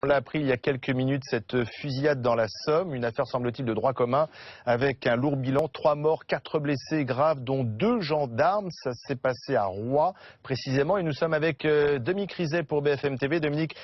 On l'a appris il y a quelques minutes, cette fusillade dans la Somme, une affaire semble-t-il de droit commun avec un lourd bilan, 3 morts, 4 blessés graves, dont 2 gendarmes. Ça s'est passé à Roye précisément et nous sommes avec Dominique Rizet pour BFM TV. Dominique,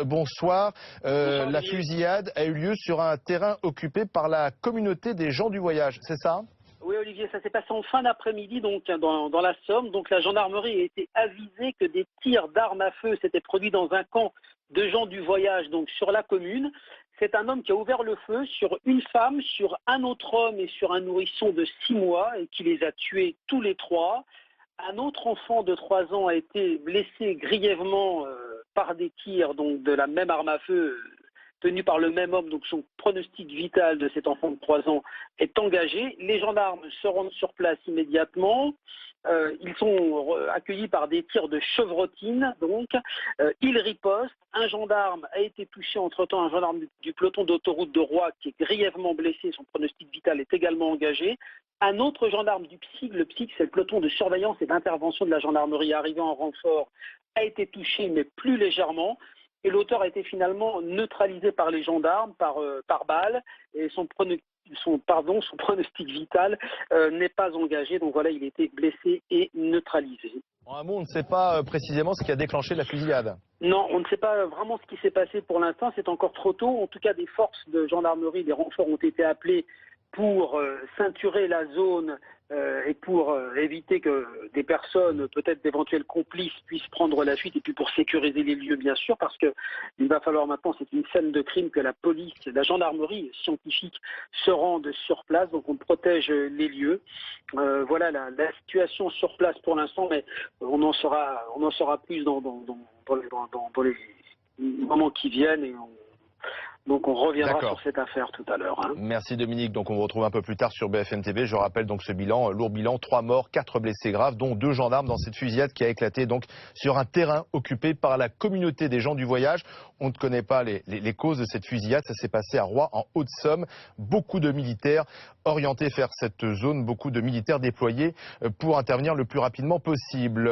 bonsoir. Bonsoir, La Olivier. fusillade a eu lieu sur un terrain occupé par la communauté des gens du voyage, c'est ça ? Oui, Olivier, ça s'est passé en fin d'après-midi donc dans la Somme. Donc la gendarmerie a été avisée que des tirs d'armes à feu s'étaient produits dans un camp de gens du voyage, donc sur la commune. C'est un homme qui a ouvert le feu sur une femme, sur un autre homme et sur un nourrisson de 6 mois et qui les a tués tous les 3. Un autre enfant de 3 ans a été blessé grièvement par des tirs donc de la même arme à feu tenu par le même homme, donc son pronostic vital de cet enfant de 3 ans est engagé. Les gendarmes se rendent sur place immédiatement. Ils sont accueillis par des tirs de chevrotine, donc ils ripostent. Un gendarme a été touché entre-temps, un gendarme du peloton d'autoroute de Roye qui est grièvement blessé, son pronostic vital est également engagé. Un autre gendarme du PSIG, le PSIG c'est le peloton de surveillance et d'intervention de la gendarmerie arrivant en renfort, a été touché mais plus légèrement. Et l'auteur a été finalement neutralisé par les gendarmes, par balle, et son pronostic vital n'est pas engagé. Donc voilà, il a été blessé et neutralisé. En un mot, on ne sait pas précisément ce qui a déclenché la fusillade. Non, on ne sait pas vraiment ce qui s'est passé pour l'instant, c'est encore trop tôt. En tout cas, des forces de gendarmerie, des renforts ont été appelés pour ceinturer la zone et pour éviter que des personnes, peut-être d'éventuels complices, puissent prendre la fuite et puis pour sécuriser les lieux, bien sûr, parce que il va falloir maintenant, c'est une scène de crime, que la police, la gendarmerie scientifique se rendent sur place, donc on protège les lieux. Voilà la situation sur place pour l'instant, mais on en saura plus dans les moments qui viennent et donc on reviendra sur cette affaire tout à l'heure. Merci Dominique, donc on vous retrouve un peu plus tard sur BFM TV. Je rappelle donc ce bilan, lourd bilan, 3 morts, 4 blessés graves, dont 2 gendarmes dans cette fusillade qui a éclaté donc sur un terrain occupé par la communauté des gens du voyage. On ne connaît pas les causes de cette fusillade, ça s'est passé à Roye en Haute-Somme. Beaucoup de militaires orientés vers cette zone, beaucoup de militaires déployés pour intervenir le plus rapidement possible.